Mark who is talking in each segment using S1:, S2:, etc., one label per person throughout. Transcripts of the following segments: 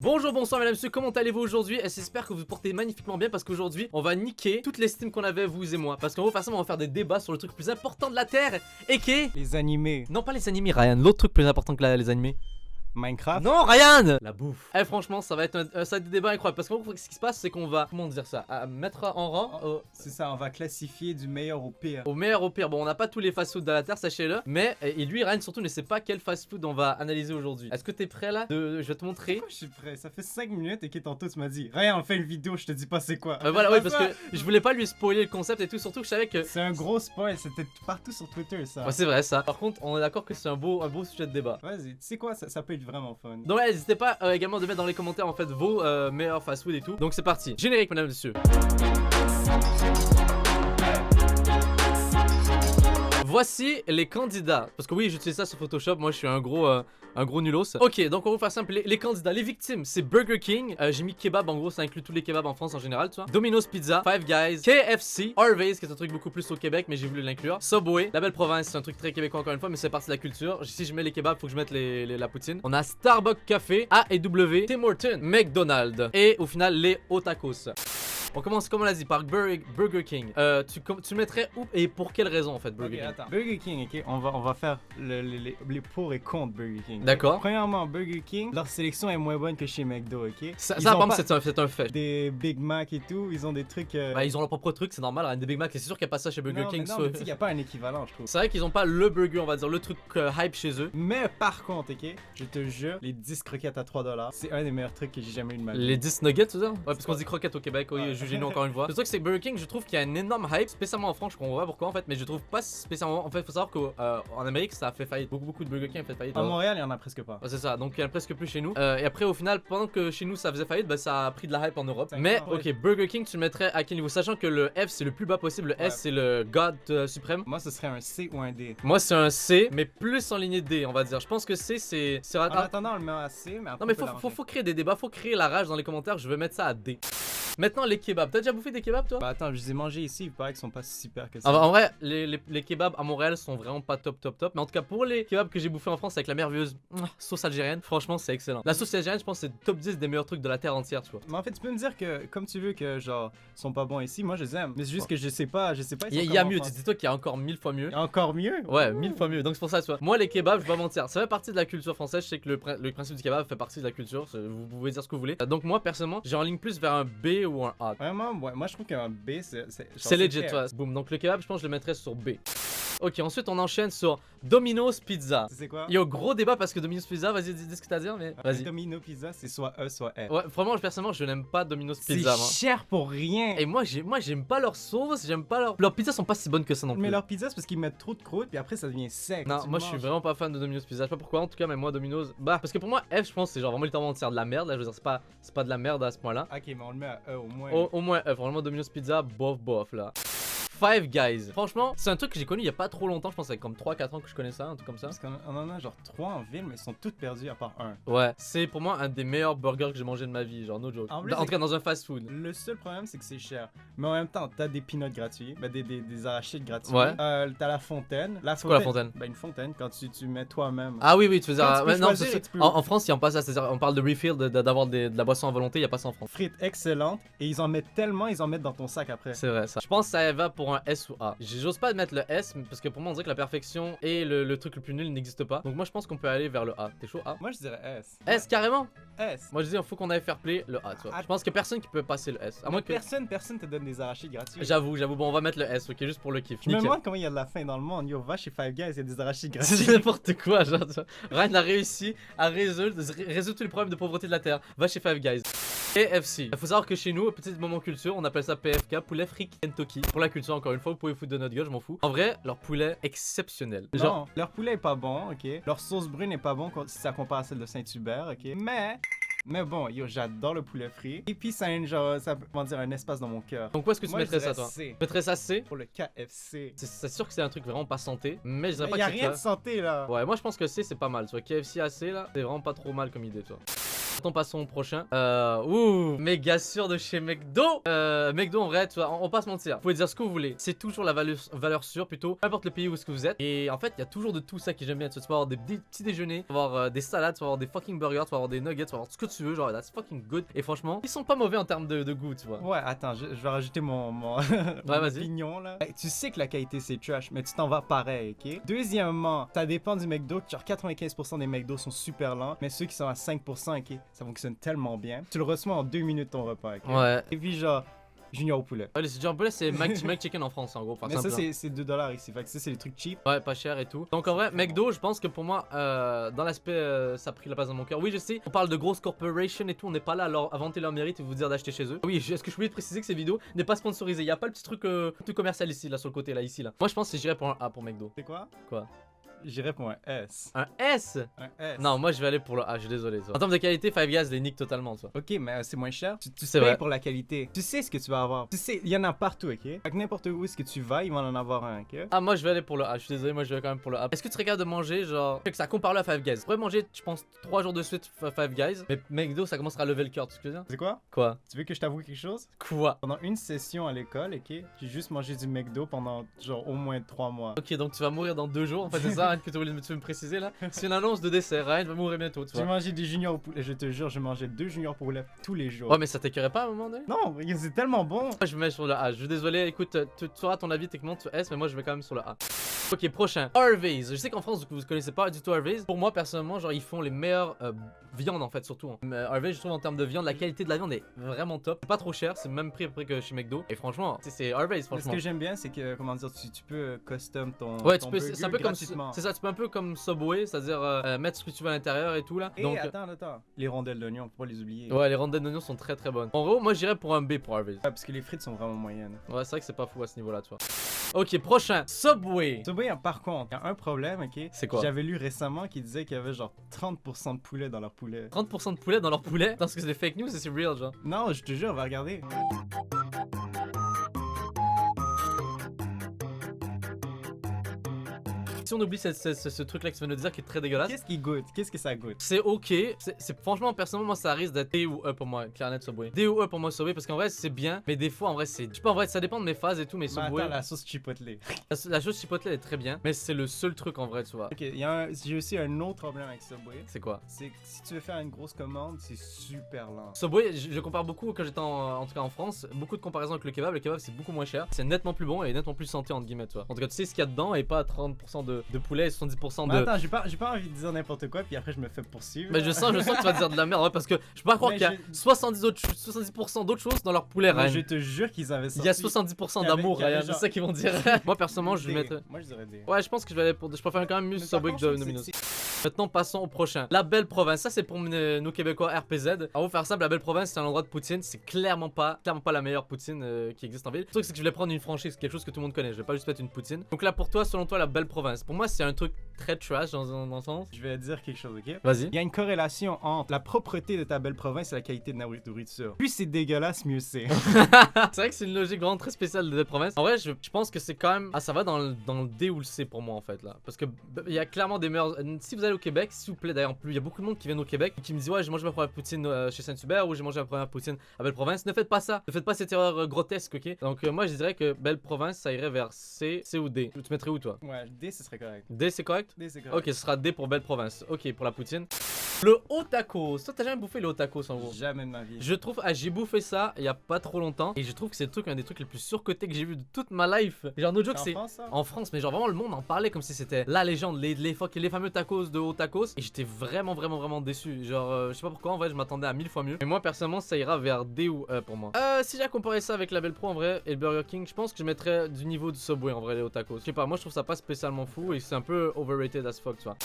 S1: Bonjour, bonsoir mesdames et messieurs, comment allez-vous aujourd'hui? J'espère que vous vous portez magnifiquement bien parce qu'aujourd'hui on va niquer toutes les steams qu'on avait vous et moi. Parce qu'en gros forcément on va faire des débats sur le truc plus important de la Terre et qui est...
S2: Les animés.
S1: Non pas les animés Ryan, l'autre truc plus important que les animés.
S2: Minecraft.
S1: Non Ryan! La bouffe. Eh franchement ça va être des débats incroyables parce qu'en gros ce qui se passe c'est qu'on va, comment dire ça, mettre en rang
S2: C'est ça, on va classifier du meilleur au pire.
S1: au meilleur au pire. Bon on n'a pas tous les fast-food de la Terre sachez-le. Mais, et lui Ryan surtout ne sait pas quel fast-food on va analyser aujourd'hui. Est-ce que t'es prêt là? Je vais te montrer.
S2: Pourquoi je suis prêt? Ça fait 5 minutes et que tantôt tu m'as dit Rien, on fait une vidéo, je te dis pas c'est quoi.
S1: Voilà oui parce que je voulais pas lui spoiler le concept et tout, surtout que je savais que...
S2: C'est un gros spoil, c'était partout sur Twitter ça.
S1: Ouais c'est vrai ça. Par contre on est d'accord que c'est un beau sujet de débat.
S2: Vas-y, tu sais quoi, ça peut être vraiment fun.
S1: Donc ouais, n'hésitez pas également de mettre dans les commentaires en fait vos meilleurs fast-food et tout. Donc c'est parti. Générique mesdames et messieurs. Voici les candidats. Parce que oui, j'utilise ça sur Photoshop. Moi, je suis un gros nulos. Ok, donc on va faire simple. Les candidats, les victimes, c'est Burger King. J'ai mis kebab. En gros, ça inclut tous les kebabs en France en général, tu vois. Domino's Pizza, Five Guys, KFC, Harvey's, qui est un truc beaucoup plus au Québec, mais j'ai voulu l'inclure. Subway, La Belle Province, c'est un truc très québécois encore une fois, mais c'est partie de la culture. Si je mets les kebabs, faut que je mette la poutine. On a Starbucks Café, A&W, Tim Hortons, McDonald's et au final les Otakos. On commence comme on l'a dit par Burger King. Tu mettrais où et pour quelle raison en fait Burger King?
S2: Attends. Burger King, ok, on va faire les pour et contre Burger King.
S1: D'accord.
S2: Premièrement, Burger King, leur sélection est moins bonne que chez McDo, ok.
S1: Ça par exemple c'est un fait.
S2: Des Big Mac et tout, ils ont des trucs.
S1: Bah ils ont leur propre truc, c'est normal, rien des Big Mac, et c'est sûr qu'il n'y a pas ça chez Burger King.
S2: Non, mais il n'y a pas un équivalent, je trouve.
S1: C'est vrai qu'ils ont pas le burger, on va dire, le truc hype chez eux.
S2: Mais par contre, ok, je te jure, les 10 croquettes à 3$, c'est un des meilleurs trucs que j'ai jamais eu de ma vie.
S1: Les 10 nuggets, tu sais? Ouais, parce qu'on dit croquettes au Québec, oui, jugez-nous encore une fois. Le truc, c'est que Burger King, je trouve qu'il y a un énorme hype, spécialement en France, je comprends pas pourquoi en fait, mais je trouve pas spécialement. En fait, faut savoir qu'en Amérique, ça a fait faillite. Beaucoup de Burger King a fait faillite.
S2: À Montréal, il y en a presque pas.
S1: Ouais, c'est ça, donc il y en a presque plus chez nous. Et après, au final, pendant que chez nous ça faisait faillite, bah ça a pris de la hype en Europe. Mais ok, Burger King, tu le mettrais à quel niveau? Sachant que le F c'est le plus bas possible, le S c'est le God suprême.
S2: Moi, ce serait un C ou un D.
S1: Moi, c'est un C, mais plus en lignée D, on va dire. Je pense que C, c'est.
S2: En attendant, on le met à C, mais après.
S1: Non, mais faut créer des débats, faut créer la rage dans les commentaires. Je vais mettre ça à D. Maintenant, les kebabs. T'as déjà bouffé des kebabs, toi?
S2: Bah, attends, je les ai mangés ici, il paraît qu'ils sont pas si super que ça.
S1: En vrai, les kebabs à Montréal sont vraiment pas top. Mais en tout cas, pour les kebabs que j'ai bouffés en France avec la merveilleuse sauce algérienne, franchement, c'est excellent. La sauce algérienne, je pense, c'est top 10 des meilleurs trucs de la terre entière, tu vois.
S2: Mais en fait, tu peux me dire que, comme tu veux, que genre, ils sont pas bons ici, moi je les aime. Mais c'est juste que je sais pas.
S1: Il y a mieux, dis-toi qu'il y a encore 1000 fois mieux.
S2: Il y a encore mieux?
S1: Ouais, 1000 fois mieux. Donc c'est pour ça, tu vois. Moi, les kebabs, je vais pas mentir, ça fait partie de la culture française. Je sais que le principe du kebab fait partie de la culture. Vous pouvez dire ce que vous voulez. Donc, moi, personnellement, j'ai en ligne plus vers un B ou un A.
S2: Vraiment, ouais, moi je trouve qu'un B,
S1: c'est legit, tu vois. Boum. Donc, le kebab, je pense que je le mettrais sur B. Ok, ensuite on enchaîne sur Domino's Pizza.
S2: C'est quoi?
S1: Il y a un gros débat parce que Domino's Pizza, vas-y, dis ce que t'as à dire, mais vas-y.
S2: Domino's Pizza, c'est soit E, soit F.
S1: Ouais, vraiment, personnellement, je n'aime pas Domino's Pizza.
S2: C'est cher pour rien.
S1: Et moi, j'aime pas leur sauce, j'aime pas leur. Leurs pizzas sont pas si bonnes que ça non plus.
S2: Mais leurs pizzas, c'est parce qu'ils mettent trop de croûte, puis après ça devient sec.
S1: Non, moi je suis vraiment pas fan de Domino's Pizza. Je sais pas pourquoi, en tout cas, mais moi, Domino's. Bah, parce que pour moi, F, je pense, c'est genre vraiment littéralement de la merde. Là, je veux dire, c'est pas de la merde à ce point-là.
S2: Ok, mais on le met à E au moins.
S1: Au moins F, vraiment, Domino's Pizza, bof là. Five Guys. Franchement, c'est un truc que j'ai connu il y a pas trop longtemps, je pense, avec comme 3-4 ans que je connais ça, un truc comme ça.
S2: Parce qu'on en a genre 3 en ville, mais ils sont toutes perdues à part un.
S1: Ouais, c'est pour moi un des meilleurs burgers que j'ai mangé de ma vie, genre no joke. En tout cas, dans un fast food.
S2: Le seul problème, c'est que c'est cher. Mais en même temps, t'as des peanuts gratuits, bah, des arachides gratuits.
S1: Ouais.
S2: T'as la fontaine.
S1: C'est quoi la fontaine?
S2: Bah, une fontaine quand tu mets toi-même.
S1: Ah oui, tu veux dire.
S2: Ouais,
S1: non, en France, il n'y a pas ça. C'est-à-dire, on parle de refill, d'avoir de la boisson à volonté, il n'y a pas ça en France.
S2: Frites excellentes, et ils en mettent tellement, ils en mettent dans ton sac après.
S1: C'est vrai, ça. Je pense que ça va pour un S ou A. J'ose pas mettre le S parce que pour moi on dirait que la perfection et le truc le plus nul n'existe pas. Donc moi je pense qu'on peut aller vers le A. T'es chaud A?
S2: Moi je dirais S.
S1: S carrément?
S2: S.
S1: Moi je dis il faut qu'on aille fair play le A, tu vois. Je pense que personne qui peut passer le S. À moins que
S2: personne te donne des arachides gratuits.
S1: J'avoue, bon on va mettre le S, ok, juste pour le kiff.
S2: Je me demande comment il y a de la faim dans le monde. Yo, va chez Five Guys, il y a des arachides gratuits.
S1: C'est n'importe quoi, genre. Ryan a réussi à résoudre tous les problèmes de pauvreté de la terre. Va chez Five Guys. KFC. Il faut savoir que chez nous, petit moment culture, on appelle ça PFK, poulet fric Kentucky. Pour la culture, encore une fois, vous pouvez foutre de notre gueule, je m'en fous. En vrai, leur poulet exceptionnel.
S2: Genre, non, leur poulet est pas bon, ok. Leur sauce brune est pas bon si ça compare à celle de Saint-Hubert, ok. Mais bon, yo, j'adore le poulet frit. Et puis ça a comment dire, un espace dans mon cœur.
S1: Donc où est-ce que tu mettrais ça, toi?
S2: C.
S1: Tu mettrais ça C?
S2: Pour le KFC.
S1: C'est sûr que c'est un truc vraiment pas santé, mais je dirais pas que
S2: y a rien de santé là.
S1: Ouais, moi je pense que C c'est pas mal, tu vois. KFC à C là, c'est vraiment pas trop mal comme idée, toi. Attends, passons au prochain. Méga sûr de chez McDo. McDo, en vrai, tu vois, on va pas se mentir. Vous pouvez dire ce que vous voulez. C'est toujours la valeur sûre, plutôt. Peu importe le pays où est-ce que vous êtes. Et en fait, il y a toujours de tout ça que j'aime bien. Tu vas avoir des petits déjeuners, tu vas avoir des salades, tu vas avoir des fucking burgers, tu vas avoir des nuggets, tu vas avoir ce que tu veux. Genre, that's fucking good. Et franchement, ils sont pas mauvais en termes de goût, tu vois.
S2: Ouais, attends, je vais rajouter mon
S1: vas-y.
S2: opinion là. Tu sais que la qualité c'est trash, mais tu t'en vas pareil, ok? Deuxièmement, ça dépend du McDo. Genre 95% des McDo sont super lents, mais ceux qui sont à 5%, ok, ça fonctionne tellement bien. Tu le reçois en 2 minutes ton repas, ok?
S1: Ouais.
S2: Et puis genre, Junior au poulet.
S1: Ouais, les Junior poulet, c'est Mac Chicken en France, en gros.
S2: Mais ça, c'est 2$ ici. Fait que ça, c'est les trucs cheap.
S1: Ouais, pas cher et tout. Donc en vrai, McDo, je pense que pour moi, dans l'aspect, ça a pris la place dans mon cœur. Oui, je sais, on parle de grosses corporations et tout, on n'est pas là à vanter leur mérite et vous dire d'acheter chez eux. Oui, est-ce que je voulais préciser que cette vidéo n'est pas sponsorisée? Y a pas le petit truc tout commercial ici, là, sur le côté, là, ici, là. Moi, je pense que j'irais pour un A pour McDo.
S2: C'est quoi?
S1: Quoi?
S2: J'irais pour un S.
S1: Un S?
S2: Un S.
S1: Non, moi je vais aller pour le A, je suis désolé. Ça. En termes de qualité, Five Guys les nique totalement, ça.
S2: Ok, mais c'est moins cher. Tu
S1: C'est
S2: payes
S1: vrai.
S2: pour la qualité. Tu sais ce que tu vas avoir. Tu sais, il y en a partout, ok? Fait que n'importe où est-ce que tu vas, ils vont en avoir un, ok?
S1: Ah, moi je vais aller pour le A, je suis désolé, moi je vais quand même pour le A. Est-ce que tu serais capable de manger, genre, que ça compare le à Five Guys? Je pourrais manger, je pense, 3 jours de suite Five Guys, mais McDo ça commencera à lever le cœur, tu sais ce que je veux dire?
S2: C'est quoi?
S1: Quoi?
S2: Tu veux que je t'avoue quelque chose?
S1: Quoi?
S2: Pendant une session à l'école, ok? J'ai juste mangé du McDo pendant genre au moins 3 mois.
S1: Ok, donc tu vas mourir dans 2 jours, en fait, c'est ça Ryan, que tu veux me préciser là? C'est une annonce de décès, Ryan va mourir bientôt, tu
S2: J'ai
S1: vois.
S2: mangé des juniors au poulet, je te jure, je mangeais 2 juniors au poulet tous les jours.
S1: Ouais, mais ça t'écœurait pas à un moment donné?
S2: Non, c'est tellement bon.
S1: Moi je me mets sur le A, je suis désolé, écoute, tu auras ton avis techniquement sur S, mais moi je vais quand même sur le A. Ok, prochain, Harvey's. Je sais qu'en France vous connaissez pas du tout Harvey's. Pour moi personnellement, genre ils font les meilleures viandes en fait, surtout. Hein. Harvey's, je trouve en termes de viande, la qualité de la viande est vraiment top. C'est pas trop cher, c'est le même prix à peu près que chez McDo. Et franchement, c'est Harvey's,
S2: Mais
S1: franchement.
S2: ce que j'aime bien, c'est que, comment dire, tu peux custom ton.
S1: Ouais,
S2: ton
S1: tu peux,
S2: burger
S1: c'est un peu comme,
S2: gratuitement.
S1: c'est ça, tu peux un peu comme Subway, c'est-à-dire mettre ce que tu veux à l'intérieur et tout là.
S2: Et
S1: Donc,
S2: attends, les rondelles d'oignon, faut pas les oublier.
S1: ouais, les rondelles d'oignons sont très très bonnes. En gros, moi j'irais pour un B pour Harvey's.
S2: Ouais, parce que les frites sont vraiment moyennes.
S1: Ouais, c'est vrai que c'est pas fou à ce niveau-là, tu vois. Ok, prochain, Subway.
S2: Subway, par contre, il y a un problème, ok?
S1: C'est quoi?
S2: J'avais lu récemment qu'il disait qu'il y avait genre 30% de poulet dans leur poulet.
S1: 30% de poulet dans leur poulet. Parce que c'est des fake news et c'est real, genre.
S2: Non, je te jure, va regarder.
S1: Si on oublie ce truc-là que tu viens de dire qui est très dégueulasse.
S2: Qu'est-ce qui goûte? Qu'est-ce que ça goûte?
S1: C'est ok, franchement personnellement moi ça risque d'être D ou E pour moi, clair net Subway. D ou E pour moi Subway parce qu'en vrai c'est bien, mais des fois en vrai c'est, je sais pas en vrai ça dépend de mes phases et tout, mais
S2: Bah,
S1: Subway,
S2: attends, la sauce chipotle.
S1: la chose chipotle est très bien, mais c'est le seul truc en vrai tu vois.
S2: Ok, j'ai aussi un autre problème avec Subway.
S1: C'est quoi?
S2: C'est que si tu veux faire une grosse commande, c'est super lent.
S1: Subway, je compare beaucoup quand j'étais en tout cas en France, beaucoup de comparaisons avec le kebab c'est beaucoup moins cher, c'est nettement plus bon et nettement plus santé entre guillemets tu vois. En tout cas tu sais ce qu'il y a dedans et pas 30% de poulet et 70% de...
S2: Mais attends, j'ai pas envie de dire n'importe quoi, puis après je me fais poursuivre.
S1: Mais je sens que tu vas dire de la merde, ouais, parce que je peux pas croire
S2: Mais
S1: qu'il y a 70% d'autres choses dans leur poulet,
S2: Moi,
S1: Ryan.
S2: je te jure qu'ils avaient
S1: Il y a
S2: sorti.
S1: 70%
S2: Il y avait-
S1: d'amour,
S2: il y avait
S1: Ryan, c'est
S2: genre-
S1: ça qu'ils vont dire. Moi, personnellement, je
S2: D.
S1: vais mettre.
S2: Moi, je dirais D.
S1: Ouais, je pense que je vais aller pour. Je préfère quand même mieux
S2: Mais
S1: Subway
S2: par
S1: que de
S2: contre,
S1: Domino's.
S2: c'est-
S1: Maintenant, passons au prochain. La Belle Province. Ça, c'est pour nos Québécois RPZ. On va faire simple. La Belle Province, c'est un endroit de poutine. C'est clairement pas la meilleure poutine qui existe en ville. Le truc, c'est que je voulais prendre une franchise, quelque chose que tout le monde connaît. Je vais pas juste mettre une poutine. Donc là, pour toi, selon toi, la Belle Province. Pour moi, c'est un truc très trash dans un sens.
S2: Je vais dire quelque chose, ok?
S1: Vas-y.
S2: Il y a une corrélation entre la propreté de ta belle province et la qualité de la nourriture. Plus c'est dégueulasse, mieux c'est.
S1: C'est vrai que c'est une logique vraiment très spéciale de la province. En vrai, je pense que c'est quand même. Ah, ça va dans le D ou le C pour moi en fait là. Parce que il y a clairement des meilleurs. Si vous allez au Québec, s'il vous plaît, d'ailleurs, plus il y a beaucoup de monde qui viennent au Québec et qui me dit ouais, j'ai mangé ma première poutine chez Saint-Hubert ou j'ai mangé ma première poutine à Belle Province. Ne faites pas ça. Ne faites pas cette erreur grotesque, ok? Donc, moi je dirais que Belle Province ça irait vers C ou D. Tu mettrais où toi?
S2: Ouais, D, ce serait correct.
S1: D, c'est correct?
S2: D, c'est correct.
S1: Ok, ce sera D pour Belle Province. Ok, pour la poutine. Le haut tacos. Toi, t'as jamais bouffé le haut tacos en gros?
S2: Jamais de ma vie.
S1: Je trouve, j'ai bouffé ça il y a pas trop longtemps et je trouve que c'est un des trucs les plus surcotés que j'ai vu de toute ma life. Genre, no joke,
S2: en
S1: c'est
S2: France, ça?
S1: en France, mais genre vraiment le monde en parlait comme si c'était la légende, les fameux tacos de haut tacos. Et j'étais vraiment déçu. Genre, je sais pas pourquoi, en vrai, je m'attendais à 1000 fois mieux. Mais moi, personnellement, ça ira vers D ou E pour moi. Si j'ai à comparer ça avec la Belle Pro en vrai et le Burger King, je pense que je mettrais du niveau du Subway en vrai, les hauts tacos. Je sais pas, moi je trouve ça pas spécialement fou et c'est un peu overrated as fuck, tu vois.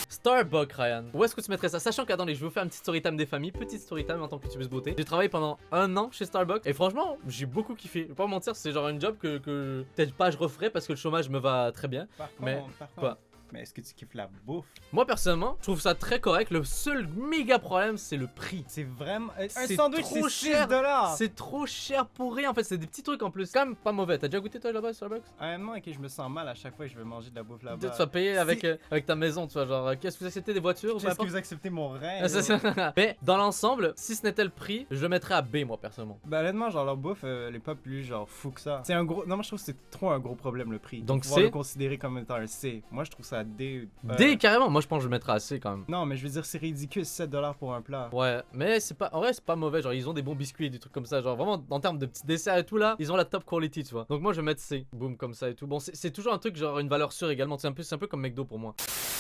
S1: Starbucks, Ryan. Où est-ce que tu mettrais ça? Sachant qu'attendez, je vais vous faire une petite story time des familles, petite story time en tant que youtubeuse beauté. J'ai travaillé pendant 1 an chez Starbucks et franchement, j'ai beaucoup kiffé. Je vais pas mentir, c'est genre une job que peut-être pas je referais parce que le chômage me va très bien.
S2: Par contre,
S1: Mais-
S2: par contre,
S1: quoi?
S2: Mais est-ce que tu kiffes la bouffe?
S1: Moi personnellement, je trouve ça très correct. Le seul méga problème, c'est le prix.
S2: C'est vraiment. Un
S1: C'est
S2: sandwich,
S1: trop
S2: c'est
S1: cher.
S2: 6$.
S1: C'est trop cher pour rien. En fait, c'est des petits trucs en plus. Quand même pas mauvais. T'as déjà goûté toi là-bas, Starbucks?
S2: Honnêtement, ok, je me sens mal à chaque fois que je veux manger de la bouffe
S1: Tu
S2: là-bas.
S1: vas payer avec ta maison, tu vois. Genre, qu'est-ce que vous acceptez des voitures ou peu
S2: Est-ce que
S1: importe?
S2: vous acceptez mon rein?
S1: Ah, c'est ça. Mais dans l'ensemble, si ce n'était le prix, je le mettrais à B, moi personnellement.
S2: Ben honnêtement, genre leur bouffe, elle est pas plus genre fou que ça. C'est un gros. Non, moi je trouve que c'est trop un gros problème le prix.
S1: Donc
S2: pouvoir
S1: C?
S2: le considérer comme étant un C. Moi je trouve ça D.
S1: D carrément. Moi je pense que je le mettrais à C quand même.
S2: Non, mais je veux dire, c'est ridicule 7$ pour un plat.
S1: Ouais, mais c'est pas. En vrai, c'est pas mauvais. Genre, ils ont des bons biscuits et des trucs comme ça. Genre, vraiment, en termes de petits desserts et tout là, ils ont la top quality, tu vois. Donc, moi, je vais mettre C. Boom, comme ça et tout. Bon, c'est toujours un truc, genre, une valeur sûre également. C'est un peu comme McDo pour moi.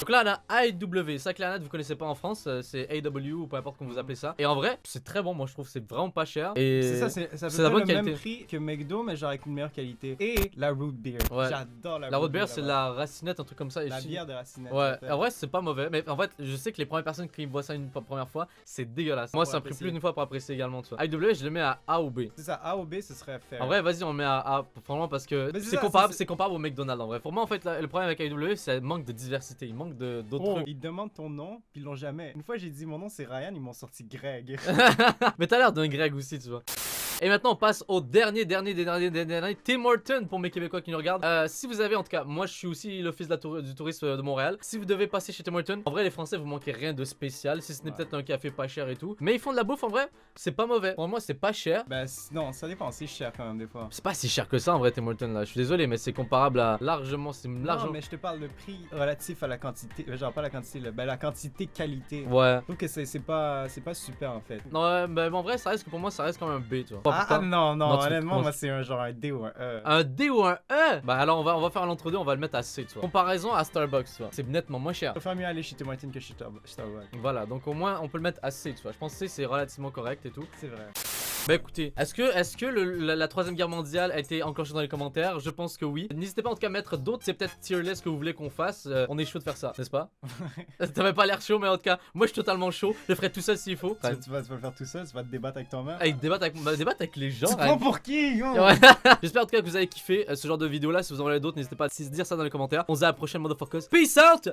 S1: Donc là, on a AEW. Ça, clairement, vous connaissez pas en France. C'est AW ou peu importe comment vous appelez ça. Et en vrai, c'est très bon. Moi, je trouve que c'est vraiment pas cher. Et
S2: C'est ça, ça
S1: c'est
S2: peut
S1: la
S2: être
S1: bonne
S2: le
S1: qualité.
S2: même prix que McDo, mais genre avec une meilleure qualité. Et la root beer.
S1: Ouais.
S2: J'adore
S1: La root beer, c'est la racinette, un truc comme ça. Et
S2: La
S1: je-
S2: bière de Racinette.
S1: Ouais, en vrai, c'est pas mauvais. Mais en fait, je sais que les premières personnes qui voient ça une première fois, c'est dégueulasse. Moi,
S2: Pour
S1: ça m'a pris
S2: apprécier.
S1: plus d'une fois pour apprécier également, tu vois. AEW, je le mets à A ou B.
S2: C'est ça, A ou B, ce serait fair.
S1: En vrai, vas-y, on le met à A, franchement, parce que
S2: Mais c'est
S1: c'est
S2: ça,
S1: comparable,
S2: c'est-
S1: c'est comparable au McDonald's en vrai. Pour moi, en fait, le problème avec AEW, c'est qu'il manque de diversité, il manque d'autres
S2: Oh,
S1: trucs.
S2: ils te demandent ton nom, puis ils l'ont jamais. Une fois, j'ai dit mon nom, c'est Ryan, ils m'ont sorti Greg.
S1: Mais t'as l'air d'un Greg aussi, tu vois. Et maintenant, on passe au dernier, Tim Horton pour mes Québécois qui nous regardent. Si vous avez, en tout cas, moi je suis aussi l'office du tourisme de Montréal. Si vous devez passer chez Tim Horton, en vrai, les Français, vous manquez rien de spécial, si ce n'est
S2: Ouais.
S1: peut-être un café pas cher et tout. Mais ils font de la bouffe, en vrai, c'est pas mauvais. Pour moi, c'est pas cher.
S2: Ben non, ça dépend, c'est cher quand même des fois.
S1: C'est pas si cher que ça en vrai, Tim Horton là. Je suis désolé, mais c'est comparable à largement. C'est largement.
S2: Non, mais je te parle de prix relatif à la quantité. Genre pas la quantité, ben la quantité qualité.
S1: Ouais.
S2: Je trouve que c'est pas super en fait.
S1: Non, mais en vrai, ça reste que pour moi, ça reste quand même un B, tu vois.
S2: Non,
S1: Non, tu-
S2: honnêtement,
S1: non,
S2: moi c'est un genre un D ou un E.
S1: Un D ou un E? Bah alors on va faire l'entre-deux, on va le mettre à C, tu vois. Comparaison à Starbucks, tu vois. C'est nettement moins cher.
S2: Je préfère mieux aller chez Tim Hortons que chez Starbucks.
S1: Voilà, donc au moins on peut le mettre à C, tu vois. Je pense que C c'est relativement correct et tout.
S2: C'est vrai.
S1: Bah écoutez, est-ce que la troisième guerre mondiale a été enclenchée dans les commentaires? Je pense que oui. N'hésitez pas en tout cas à mettre d'autres, c'est peut-être tier list que vous voulez qu'on fasse. On est chaud de faire ça, n'est-ce pas? T'avais pas l'air chaud, mais en tout cas, moi je suis totalement chaud. Je le ferai tout seul s'il faut.
S2: Tu vas le faire tout seul, tu vas te débattre avec toi-même.
S1: Hey, débattre avec les gens.
S2: Tu
S1: Ryan.
S2: prends pour qui, yo?
S1: Ouais. J'espère en tout cas que vous avez kiffé ce genre de vidéo là. Si vous en avez d'autres, n'hésitez pas à dire ça dans les commentaires. On se dit à la prochaine, motherfuckers. Peace out!